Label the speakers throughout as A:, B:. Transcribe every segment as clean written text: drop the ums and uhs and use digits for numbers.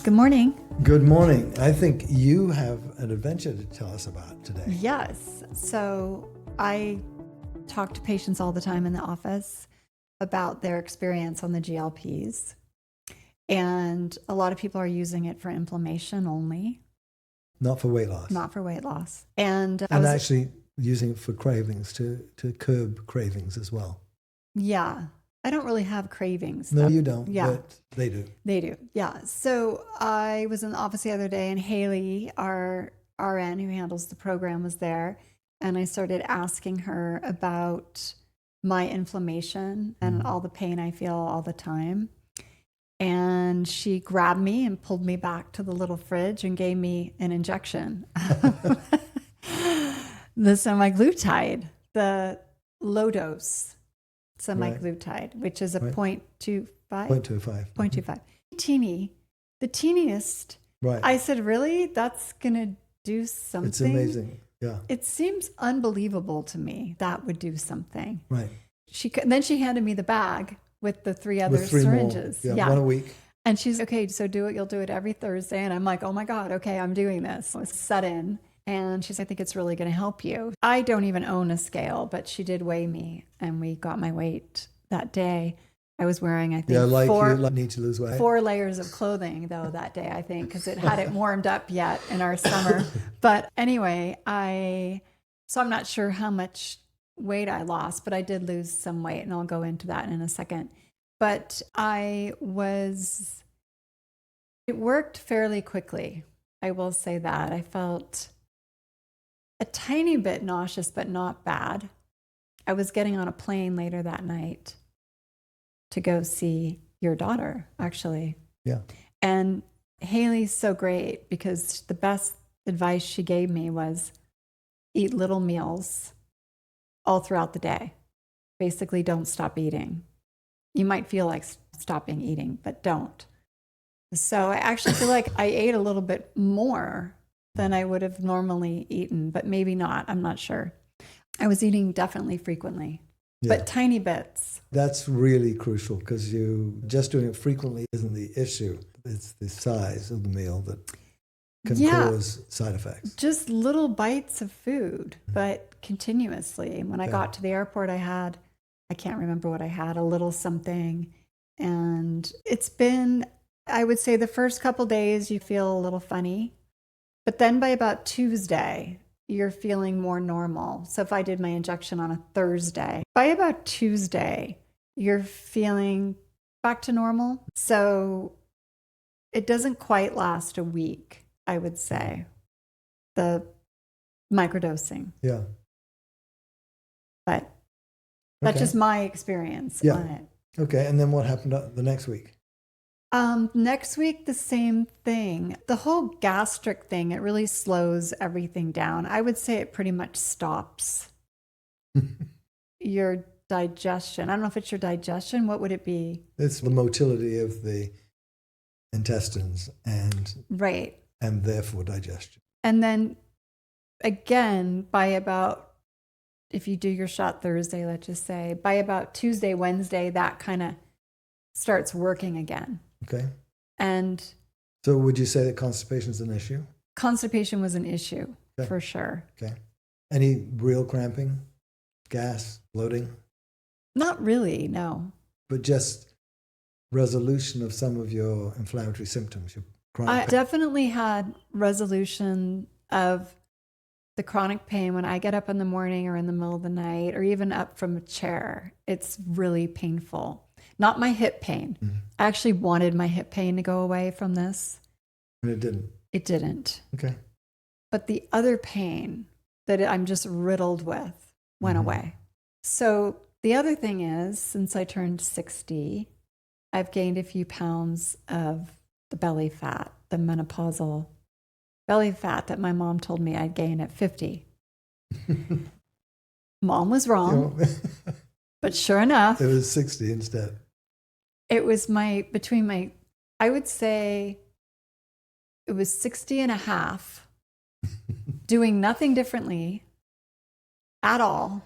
A: Good morning.
B: Good morning. I think you have an adventure to tell us about today.
A: Yes. So I talk to patients all the time in the office about their experience on the GLPs. And a lot of people are using it for inflammation only.
B: Not for weight loss.
A: Not for weight loss. And
B: actually using it for cravings to curb cravings as well.
A: Yeah. I don't really have cravings.
B: No, you don't.
A: Yeah.
B: But they do.
A: They do. Yeah. So I was in the office the other day and Haley, our RN who handles the program, was there. And I started asking her about my inflammation and all the pain I feel all the time. And she grabbed me and pulled me back to the little fridge and gave me an injection. The semaglutide, the low dose semaglutide, which is a 0.25. 0.25. Teeny, the teeniest.
B: Right.
A: I said, really? That's going to do something?
B: It's amazing. Yeah.
A: It seems unbelievable to me that would do something.
B: Right.
A: Then she handed me the bag with the three other syringes.
B: More. Yeah, one a week.
A: And she's, okay, so do it. You'll do it every Thursday. And I'm like, oh my God, okay, I'm doing this. I was set in. And she's, I think it's really going to help you. I don't even own a scale, but she did weigh me and we got my weight that day. I was wearing, I think,
B: you need to lose weight.
A: 4 layers of clothing, though, that day, I think, because it hadn't warmed up yet in our summer. But anyway, so I'm not sure how much weight I lost, but I did lose some weight, and I'll go into that in a second. But it worked fairly quickly. I will say that. I felt a tiny bit nauseous, but not bad. I was getting on a plane later that night to go see your daughter, actually.
B: Yeah.
A: And Haley's so great because the best advice she gave me was eat little meals all throughout the day. Basically, don't stop eating. You might feel like stopping eating, but don't. So I actually feel like I ate a little bit more than I would have normally eaten, but maybe not. I'm not sure. I was eating definitely frequently, but tiny bits.
B: That's really crucial because you just doing it frequently isn't the issue. It's the size of the meal that can cause side effects.
A: Just little bites of food, but continuously. When I got to the airport, I can't remember what I had, a little something. And it's been, I would say the first couple days you feel a little funny, but then by about Tuesday, you're feeling more normal. So if I did my injection on a Thursday, by about Tuesday, you're feeling back to normal. So it doesn't quite last a week, I would say, the microdosing.
B: Yeah.
A: But that's just my experience on it.
B: Okay. And then what happened the next week?
A: Next week, the same thing. The whole gastric thing, it really slows everything down. I would say it pretty much stops your digestion. I don't know if it's your digestion. What would it be?
B: It's the motility of the intestines and therefore digestion.
A: And then again, if you do your shot Thursday, let's just say, by about Tuesday, Wednesday, that kind of starts working again.
B: Okay.
A: And
B: so would you say that constipation is an issue?
A: Constipation was an issue for sure.
B: Okay. Any real cramping, gas, bloating?
A: Not really, no.
B: But just resolution of some of your inflammatory symptoms, your chronic
A: pain? I
B: pain.
A: Definitely had resolution of the chronic pain when I get up in the morning or in the middle of the night or even up from a chair. It's really painful. Not my hip pain. Mm-hmm. I actually wanted my hip pain to go away from this.
B: And it didn't?
A: It didn't.
B: Okay.
A: But the other pain that I'm just riddled with went away. So the other thing is, since I turned 60, I've gained a few pounds of the belly fat, the menopausal belly fat that my mom told me I'd gain at 50. Mom was wrong, but sure enough.
B: It was 60 instead.
A: It was I would say it was 60 and a half, doing nothing differently at all.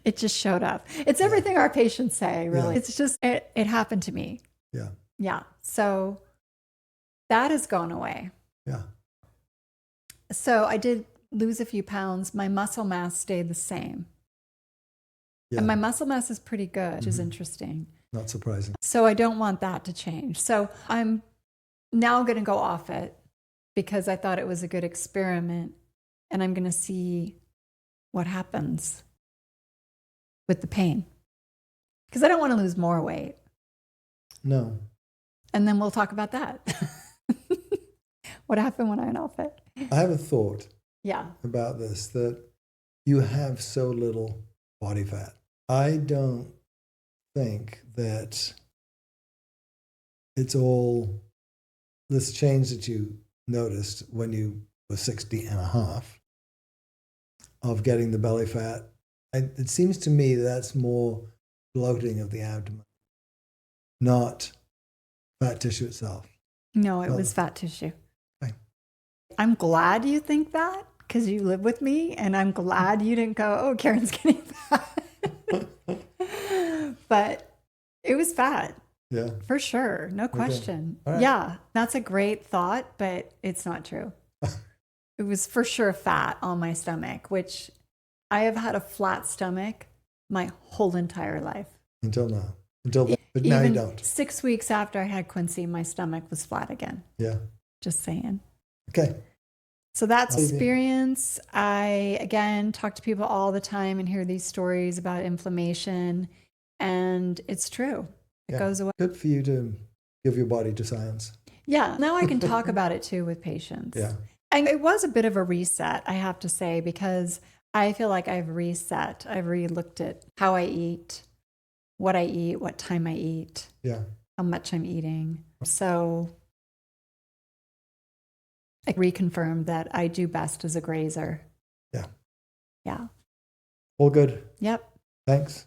A: It just showed up. It's everything our patients say, really. Yeah. It's just, it happened to me.
B: Yeah.
A: Yeah. So That has gone away.
B: Yeah.
A: So I did lose a few pounds. My muscle mass stayed the same.
B: Yeah.
A: And my muscle mass is pretty good, which is interesting.
B: Not surprising.
A: So I don't want that to change. So I'm now going to go off it because I thought it was a good experiment, and I'm going to see what happens with the pain. Because I don't want to lose more weight.
B: No.
A: And then we'll talk about that. What happened when I went off it?
B: I have a thought
A: Yeah.
B: about this, that you have so little body fat. I don't think that it's all this change that you noticed when you were 60 and a half of getting the belly fat. It seems to me that's more bloating of the abdomen, not fat tissue itself.
A: No, it was fat tissue.
B: Fine.
A: I'm glad you think that because you live with me, and I'm glad you didn't go, oh, Karen's getting fat. But it was fat.
B: Yeah.
A: For sure. No question.
B: All right.
A: Yeah. That's a great thought, but it's not true. It was for sure fat on my stomach, which I have had a flat stomach my whole entire life.
B: Until now. But now you don't.
A: 6 weeks after I had Quincy, my stomach was flat again.
B: Yeah.
A: Just saying.
B: Okay.
A: So that's experience. I, again, talk to people all the time and hear these stories about inflammation, and it's true. It goes away.
B: Good for you to give your body to science.
A: Yeah. Now I can talk about it too with patients.
B: Yeah.
A: And it was a bit of a reset, I have to say, because I feel like I've reset. I've re-looked at how I eat, what time I eat, how much I'm eating. So I reconfirmed that I do best as a grazer.
B: Yeah.
A: Yeah.
B: All good.
A: Yep.
B: Thanks.